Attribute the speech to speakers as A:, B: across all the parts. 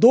A: 2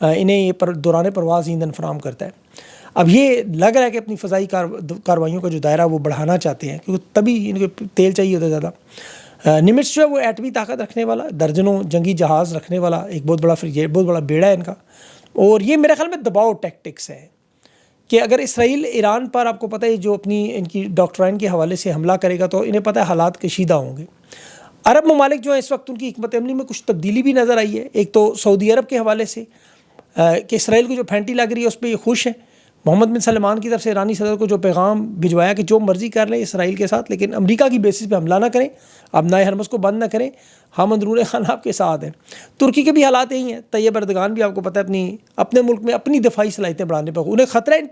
A: انہیں یہ دوران پرواز ایندھن فراہم کرتا ہے۔ اب یہ لگ رہا ہے کہ اپنی فضائی کارروائیوں کا جو دائرہ وہ بڑھانا چاہتے ہیں، کیونکہ تبھی ان کو تیل چاہیے ہوتا ہے زیادہ۔ نمٹس جو ہے وہ ایٹمی طاقت رکھنے والا، درجنوں جنگی جہاز رکھنے والا ایک بہت بڑا بیڑا ہے ان کا، اور یہ میرے خیال میں دباؤ ٹیکٹکس ہے کہ اگر اسرائیل ایران پر، آپ کو پتہ ہے جو اپنی ان کی ڈاکٹرائن کے حوالے سے حملہ کرے گا تو انہیں پتہ ہے حالات کشیدہ ہوں گے۔ عرب ممالک جو ہیں اس وقت ان کی حکمت عملی میں کچھ تبدیلی بھی نظر آئی ہے۔ ایک تو سعودی عرب کے حوالے سے کہ اسرائیل کو جو پھینٹی لگ رہی ہے اس پہ یہ خوش ہیں۔ محمد بن سلمان کی طرف سے ایرانی صدر کو جو پیغام بھجوایا کہ جو مرضی کر لیں اسرائیل کے ساتھ، لیکن امریکہ کی بیسس پہ حملہ نہ کریں، ابنائے حرمز کو بند نہ کریں، ہم اندرون خانہ آپ کے ساتھ ہیں۔ ترکی کے بھی حالات یہی ہیں۔ طیب اردگان بھی آپ کو پتہ ہے اپنے ملک میں اپنی دفاعی صلاحیتیں بڑھانے پہ انہیں خطرہ ہے، ان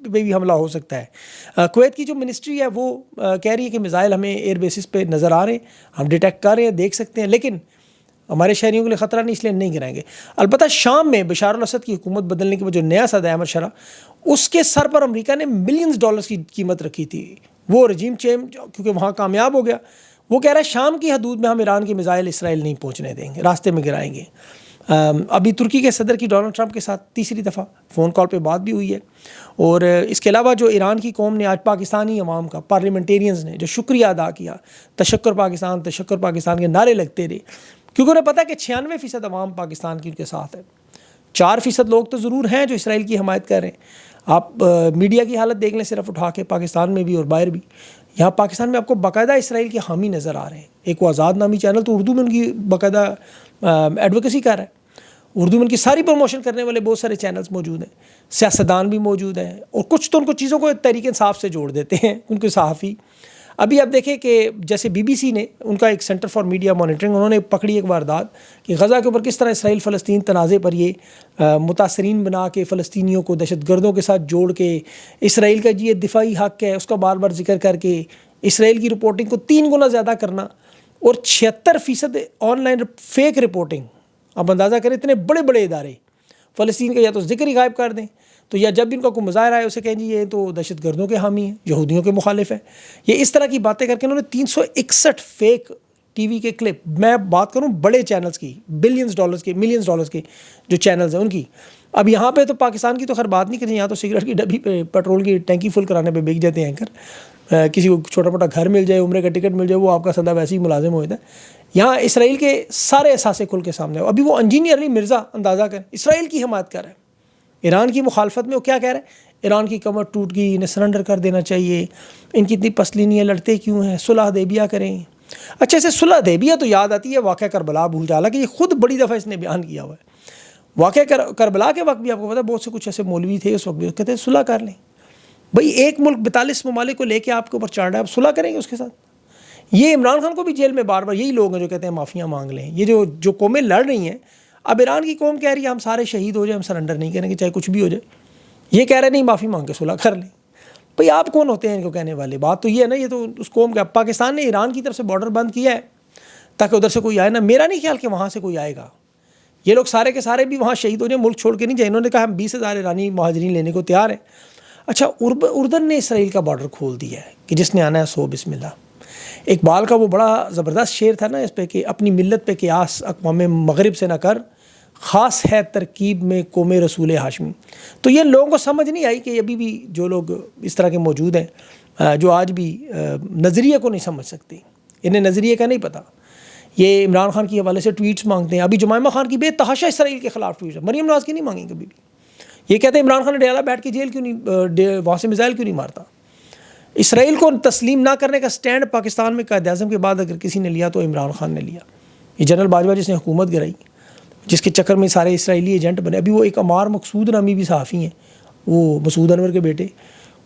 A: پہ بھی حملہ ہو سکتا ہے۔ کویت کی جو منسٹری ہے وہ کہہ رہی ہے کہ میزائل ہمیں ایئر بیسس پہ نظر آ رہے ہیں، ہم ڈیٹیکٹ کر رہے ہیں، دیکھ سکتے ہیں، لیکن ہمارے شہریوں کے لیے خطرہ نہیں، اس لیے نہیں گرائیں گے۔ البتہ شام میں بشار الاسد کی حکومت بدلنے کے بعد جو نیا صدر احمد شرح، اس کے سر پر امریکہ نے ملینز ڈالرز کی قیمت رکھی تھی۔ وہ رجیم چینج کیونکہ وہاں کامیاب ہو گیا، وہ کہہ رہا ہے شام کی حدود میں ہم ایران کے میزائل اسرائیل نہیں پہنچنے دیں گے، راستے میں گرائیں گے۔ ابھی ترکی کے صدر کی ڈونلڈ ٹرمپ کے ساتھ تیسری دفعہ فون کال پہ بات بھی ہوئی ہے۔ اور اس کے علاوہ جو ایران کی قوم نے آج پاکستانی عوام کا، پارلیمنٹیرینز نے جو شکریہ ادا کیا، تشکر پاکستان کے نعرے لگتے رہے، کیونکہ انہیں پتہ کہ 96% عوام پاکستان کی ان کے ساتھ ہے۔ 4% لوگ تو ضرور ہیں جو اسرائیل کی حمایت کر رہے ہیں۔ آپ میڈیا کی حالت دیکھ لیں صرف اٹھا کے، پاکستان میں بھی اور باہر بھی۔ یہاں پاکستان میں آپ کو باقاعدہ اسرائیل کے حامی نظر آ رہے ہیں۔ ایک وہ آزاد نامی چینل تو اردو میں ان کی باقاعدہ ایڈوکیسی کر رہا ہے، اردو میں ان کی ساری پروموشن کرنے والے بہت سارے چینلز موجود ہیں، سیاستدان بھی موجود ہیں، اور کچھ تو ان کو چیزوں کو تحریک انصاف سے جوڑ دیتے ہیں ان کے صحافی۔ ابھی آپ دیکھیں کہ جیسے بی بی سی نے، ان کا ایک سینٹر فار میڈیا مانیٹرنگ، انہوں نے پکڑی ایک واردات کہ غزہ کے اوپر کس طرح اسرائیل فلسطین تنازع پر یہ متاثرین بنا کے فلسطینیوں کو دہشت گردوں کے ساتھ جوڑ کے، اسرائیل کا یہ دفاعی حق ہے اس کا بار بار ذکر کر کے، اسرائیل کی رپورٹنگ کو 3 گنا زیادہ کرنا، اور 76% آن لائن فیک رپورٹنگ۔ آپ اندازہ کریں اتنے بڑے بڑے ادارے فلسطین کا یا تو ذکر ہی غائب کر دیں، تو یا جب بھی ان کا کوئی مظاہرہ ہے اسے کہیں جی یہ تو دہشت گردوں کے حامی ہیں، یہودیوں کے مخالف ہیں۔ یہ اس طرح کی باتیں کر کے انہوں نے 361 فیک ٹی وی کے کلپ، میں بات کروں بڑے چینلز کی، بلینز ڈالرز کے، ملینز ڈالرز کے جو چینلز ہیں ان کی۔ اب یہاں پہ تو پاکستان کی تو خیر بات نہیں کریں، یہاں تو سگریٹ کی ڈبی پہ، پیٹرول کی ٹینکی فل کرانے پہ بک جاتے ہیں اینکر، کسی کو چھوٹا موٹا گھر مل جائے، عمرے کا ٹکٹ مل جائے، وہ آپ کا سدا ویسے ہی ملازم ہو جاتا ہے۔ یہاں اسرائیل کے سارے اثاثے کھل کے سامنے ہو۔ ابھی وہ انجینئر علی مرزا اندازہ کریں اسرائیل کی حمایت کر رہا ہے، ایران کی مخالفت میں وہ کیا کہہ رہے ہیں؟ ایران کی کمر ٹوٹ گئی، انہیں سرنڈر کر دینا چاہیے، ان کی اتنی پسلی نہیں ہے، لڑتے کیوں ہیں، صلح حدیبیہ کریں۔ اچھا اسے صلح حدیبیہ تو یاد آتی ہے واقعہ کربلا بھول جالا کہ یہ خود بڑی دفعہ اس نے بیان کیا ہوا ہے۔ واقعہ کربلا کے وقت بھی آپ کو پتا بہت سے کچھ ایسے مولوی تھے اس وقت بھی کہتے ہیں صلح کر لیں بھائی، ایک ملک 42 ممالک کو لے کے آپ کے اوپر چڑھ رہا ہے، آپ صلح کریں گے اس کے ساتھ؟ یہ عمران خان کو بھی جیل میں بار بار یہی لوگ ہیں جو کہتے ہیں معافیاں مانگ لیں۔ یہ جو قومیں لڑ رہی ہیں، اب ایران کی قوم کہہ رہی ہے ہم سارے شہید ہو جائیں، ہم سرنڈر نہیں کریں گے چاہے کچھ بھی ہو جائے، یہ کہہ رہے نہیں معافی مانگ کے صلح کر لیں۔ بھئی آپ کون ہوتے ہیں ان کو کہنے والے؟ بات تو یہ ہے نا، یہ تو اس قوم کا، پاکستان نے ایران کی طرف سے بارڈر بند کیا ہے تاکہ ادھر سے کوئی آئے نا، میرا نہیں خیال کہ وہاں سے کوئی آئے گا۔ یہ لوگ سارے کے سارے بھی وہاں شہید ہو جائیں، ملک چھوڑ کے نہیں جائیں۔ انہوں نے کہا ہم 20,000 ایرانی مہاجرین لینے کو تیار ہیں۔ اچھا اردن نے اسرائیل کا بارڈر کھول دیا ہے کہ جس نے آنا ہے سو بسم اللہ۔ اقبال کا وہ بڑا زبردست شعر تھا نا اس پہ کہ اپنی ملت پہ قیاس اقوام مغرب سے نہ کر، خاص ہے ترکیب میں قوم رسول ہاشمی۔ تو یہ لوگوں کو سمجھ نہیں آئی کہ ابھی بھی جو لوگ اس طرح کے موجود ہیں جو آج بھی نظریے کو نہیں سمجھ سکتے، انہیں نظریے کا نہیں پتہ۔ یہ عمران خان کے حوالے سے ٹویٹس مانگتے ہیں۔ ابھی جمائمہ خان کی بے تحاشا اسرائیل کے خلاف ٹویٹ ہے، مریم نواز کی نہیں مانگیں کبھی بھی۔ یہ کہتے ہیں عمران خان نے ڈیالہ بیٹھ کے جیل کیوں نہیں، وہاں سے میزائل کیوں نہیں مارتا۔ اسرائیل کو تسلیم نہ کرنے کا سٹینڈ پاکستان میں قائد اعظم کے بعد اگر کسی نے لیا تو عمران خان نے لیا۔ یہ جنرل باجوہ جس نے حکومت گرائی، جس کے چکر میں سارے اسرائیلی ایجنٹ بنے۔ ابھی وہ ایک عمار مقصود نامی بھی صحافی ہیں، وہ مسعود انور کے بیٹے،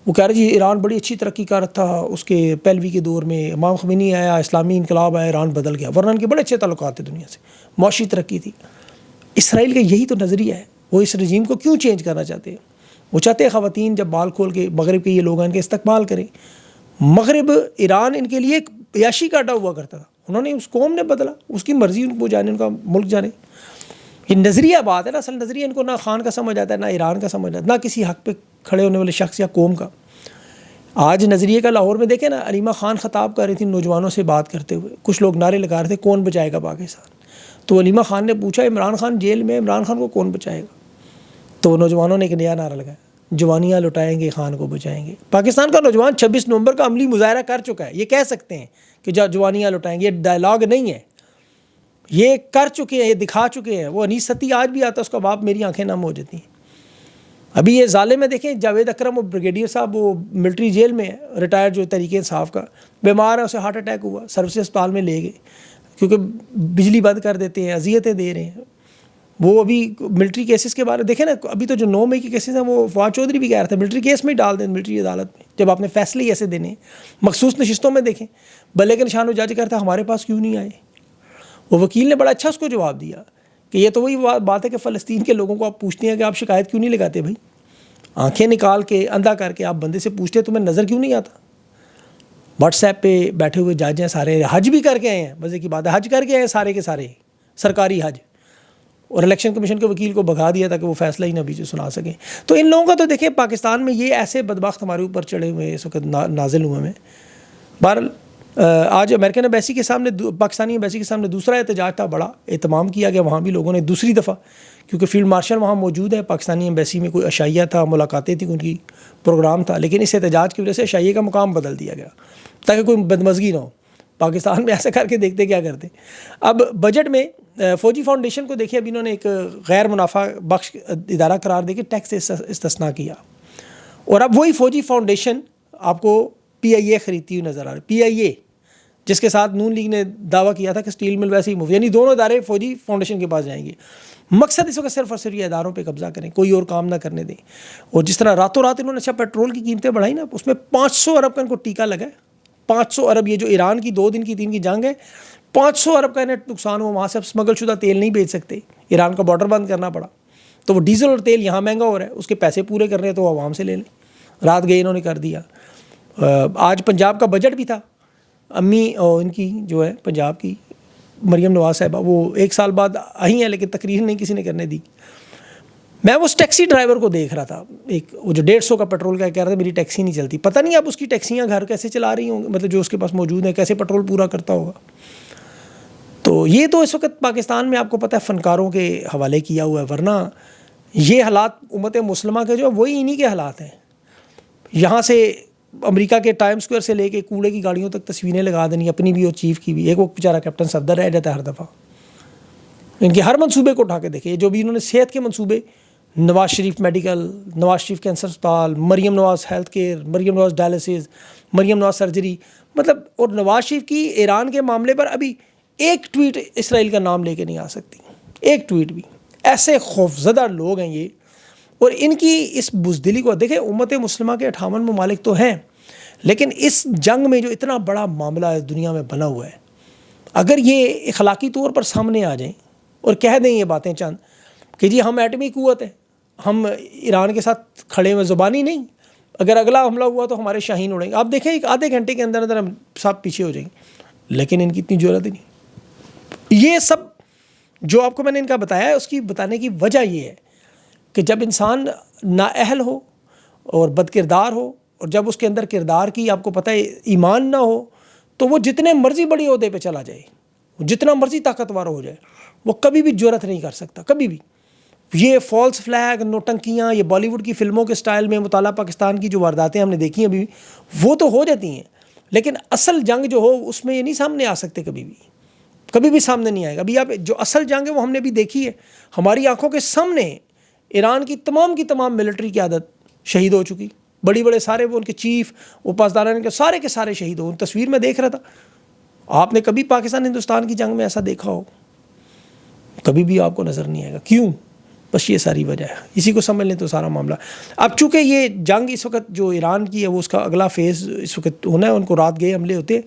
A: وہ کہہ رہے جی ایران بڑی اچھی ترقی کر رہا تھا اس کے پہلوی کے دور میں، امام خمینی آیا، اسلامی انقلاب آیا، ایران بدل گیا، ورنہ ان کے بڑے اچھے تعلقات تھے دنیا سے، معاشی ترقی تھی۔ اسرائیل کا یہی تو نظریہ ہے، وہ اس رجیم کو کیوں چینج کرنا چاہتے ہیں؟ وہ چاہتے ہیں خواتین جب بال کھول کے مغرب کے یہ لوگ ہیں ان کے استقبال کریں۔ مغرب ایران ان کے لیے ایک عیاشی کا اڈا ہوا کرتا تھا، انہوں نے اس قوم نے بدلا، اس کی مرضی ان کو جانے، ان کا ملک جانے۔ یہ نظریہ بات ہے نا، اصل نظریہ ان کو نہ خان کا سمجھ آتا ہے، نہ ایران کا سمجھ آتا ہے، نہ کسی حق پہ کھڑے ہونے والے شخص یا قوم کا۔ آج نظریے کا لاہور میں دیکھیں نا، علیمہ خان خطاب کر رہی تھی نوجوانوں سے بات کرتے ہوئے، کچھ لوگ نعرے لگا رہے تھے کون بچائے گا پاکستان، تو علیمہ خان نے پوچھا عمران خان جیل میں، عمران خان کو کون بچائے گا؟ تو نوجوانوں نے ایک نیا نعرہ لگایا, جوانیاں لٹائیں گے خان کو بچائیں گے. پاکستان کا نوجوان 26 نومبر کا عملی مظاہرہ کر چکا ہے. یہ کہہ سکتے ہیں کہ جوانیاں لٹائیں گے, یہ ڈائلاگ نہیں ہے, یہ کر چکے ہیں, یہ دکھا چکے ہیں. وہ انیس ستی آج بھی آتا ہے اس کا باپ, میری آنکھیں نم ہو جاتی ہیں. ابھی یہ ظالم ہے, دیکھیں جاوید اکرم, وہ بریگیڈیئر صاحب, وہ ملٹری جیل میں ہے, ریٹائرڈ جو تحریک انصاف کا, بیمار ہے, اسے ہارٹ اٹیک ہوا, سروسز اسپتال میں لے گئے کیونکہ بجلی بند کر دیتے ہیں, اذیتیں دے رہے ہیں. وہ ابھی ملٹری کیسز کے بارے دیکھیں نا, ابھی تو جو 9 مئی کے کیسز ہیں وہ فواد چودھری بھی کہہ رہا تھا ملٹری کیس میں ہی ڈال دیں, ملٹری عدالت میں, جب آپ نے فیصلے ایسے دینے ہیں. مخصوص نشستوں میں دیکھیں بلے کے نشان و جج کرتا ہے ہمارے پاس کیوں نہیں آئے. وہ وکیل نے بڑا اچھا اس کو جواب دیا کہ یہ تو وہی بات ہے کہ فلسطین کے لوگوں کو آپ پوچھتے ہیں کہ آپ شکایت کیوں نہیں لگاتے بھائی, آنکھیں نکال کے اندھا کر کے آپ بندے سے پوچھتے تمہیں نظر کیوں نہیں آتا. واٹس ایپ پہ بیٹھے ہوئے جج ہیں سارے, حج بھی کر کے آئے ہیں, مزے کی بات ہے, حج کر کے آئے ہیں سارے کے سارے, سرکاری حج, اور الیکشن کمیشن کے وکیل کو بھگا دیا تھا کہ وہ فیصلہ ہی نہ بیچ سنا سکیں. تو ان لوگوں کا تو دیکھیں پاکستان میں یہ ایسے بدبخت ہمارے اوپر چڑھے ہوئے ہیں اس وقت نازل ہوئے ہیں. بہرحال آج امریکن ایمبیسی کے سامنے, پاکستانی ایمبیسی کے سامنے دوسرا احتجاج تھا, بڑا اہتمام کیا گیا. وہاں بھی لوگوں نے دوسری دفعہ, کیونکہ فیلڈ مارشل وہاں موجود ہے, پاکستانی ایمبیسی میں کوئی عشائیہ تھا, ملاقاتیں تھیں, ان کی پروگرام تھا, لیکن اس احتجاج کی وجہ سے عشائیے کا مقام بدل دیا گیا تاکہ کوئی بدمزگی نہ ہو. پاکستان میں ایسا کر کے دیکھتے کیا کرتے. اب بجٹ میں فوجی فاؤنڈیشن کو دیکھیں, اب انہوں نے ایک غیر منافع بخش ادارہ قرار دے کے ٹیکس استثناء کیا, اور اب وہی فوجی فاؤنڈیشن آپ کو پی آئی اے خریدتی ہوئی نظر آ رہی. پی آئی اے جس کے ساتھ نون لیگ نے دعویٰ کیا تھا کہ اسٹیل مل ویسے ہی موو, یعنی دونوں ادارے فوجی فاؤنڈیشن کے پاس جائیں گے. مقصد اس وقت صرف اور صرف یہ اداروں پہ قبضہ کریں, کوئی اور کام نہ کرنے دیں. اور جس طرح راتوں رات انہوں نے اچھا پیٹرول کی قیمتیں بڑھائی نا, اس میں 500 ارب کا ان کو ٹیکہ لگا ہے. 500 ارب, یہ جو ایران کی 2 دن کی 3 کی جنگ ہے, 500 ارب کا انہیں نقصان ہوا. وہاں سے اب اسمگل شدہ تیل نہیں بیچ سکتے, ایران کا بارڈر بند کرنا پڑا. تو وہ ڈیزل اور تیل یہاں مہنگا ہو رہا ہے, اس کے پیسے پورے کر رہے ہیں تو وہ عوام سے لے لیں. رات گئے انہوں نے کر دیا. آج پنجاب کا بجٹ بھی تھا, امی ان کی جو ہے پنجاب کی مریم نواز صاحبہ, وہ 1 سال بعد آئی ہیں لیکن تقریر نہیں کسی نے کرنے دی. میں اس ٹیکسی ڈرائیور کو دیکھ رہا تھا, ایک وہ جو 150 کا پیٹرول کا کہہ رہا تھا میری ٹیکسی نہیں چلتی. پتہ نہیں اب اس کی ٹیکسیاں گھر کیسے چلا رہی ہوں, مطلب جو اس کے پاس موجود ہیں کیسے پیٹرول پورا کرتا ہوگا. تو یہ تو اس وقت پاکستان میں آپ کو پتہ ہے فنکاروں کے حوالے کیا ہوا ہے, ورنہ یہ حالات امت مسلمہ کے جو ہے وہی انہی کے حالات ہیں. یہاں سے امریکہ کے ٹائم اسکوائر سے لے کے کوڑے کی گاڑیوں تک تصویریں لگا دینی, اپنی بھی اور چیف کی بھی. ایک وہ بیچارہ کیپٹن صفدر رہ جاتا ہے ہر دفعہ. ان کے ہر منصوبے کو اٹھا کے دیکھیں, جو بھی انہوں نے صحت کے منصوبے, نواز شریف میڈیکل, نواز شریف کینسر اسپتال, Maryam Nawaz health care, Maryam Nawaz dialysis, Maryam Nawaz surgery, مطلب, اور نواز شریف کی ایران کے معاملے پر ابھی ایک ٹویٹ اسرائیل کا نام لے کے نہیں آ سکتی, ایک ٹویٹ بھی. ایسے خوفزدہ لوگ ہیں یہ, اور ان کی اس بزدلی کو دیکھیں. امت مسلمہ کے 58 ممالک تو ہیں, لیکن اس جنگ میں جو اتنا بڑا معاملہ اس دنیا میں بنا ہوا ہے, اگر یہ اخلاقی طور پر سامنے آ جائیں اور کہہ دیں یہ باتیں چند کہ جی ہم ایٹمی قوت ہے, ہم ایران کے ساتھ کھڑے ہوئے, زبانی نہیں, اگر اگلا حملہ ہوا تو ہمارے شاہین اڑیں گے. آپ دیکھیں ایک آدھے گھنٹے کے اندر اندر ہم سب پیچھے ہو جائیں گے, لیکن ان کی اتنی جرأت ہی نہیں. یہ سب جو آپ کو میں نے ان کا بتایا ہے, اس کی بتانے کی وجہ یہ ہے کہ جب انسان نااہل ہو اور بد کردار ہو, اور جب اس کے اندر کردار کی آپ کو پتہ ہے ایمان نہ ہو, تو وہ جتنے مرضی بڑی عہدے پہ چلا جائے, جتنا مرضی طاقتور ہو جائے, وہ کبھی بھی جرأت نہیں کر سکتا, کبھی بھی. یہ فالس فلیگ, نوٹنکیاں, یہ بالی ووڈ کی فلموں کے سٹائل میں مطالعہ پاکستان کی جو وارداتیں ہم نے دیکھی ہیں ابھی, وہ تو ہو جاتی ہیں, لیکن اصل جنگ جو ہو اس میں یہ نہیں سامنے آ سکتے, کبھی بھی سامنے نہیں آئے گا. ابھی آپ جو اصل جنگ ہے وہ ہم نے بھی دیکھی ہے, ہماری آنکھوں کے سامنے ایران کی تمام ملٹری قیادت شہید ہو چکی, بڑے سارے وہ ان کے چیف, وہ پاسداران کے سارے شہید ہو. تصویر میں دیکھ رہا تھا. آپ نے کبھی پاکستان ہندوستان کی جنگ میں ایسا دیکھا ہو؟ کبھی بھی آپ کو نظر نہیں آئے گا. کیوں؟ بس یہ ساری وجہ ہے. اسی کو سمجھ لیں تو سارا معاملہ. اب چونکہ یہ جنگ اس وقت جو ایران کی ہے وہ اس کا اگلا فیز اس وقت ہونا ہے, ان کو رات گئے حملے ہوتے,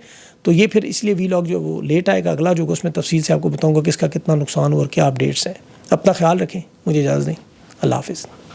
A: تو یہ پھر اس لیے ویلاگ جو وہ لیٹ آئے گا. اگلا جو اس میں تفصیل سے آپ کو بتاؤں گا کہ اس کا کتنا نقصان ہوا اور کیا اپڈیٹس ہیں. اپنا خیال رکھیں, مجھے اجازت دیں. اللہ حافظ.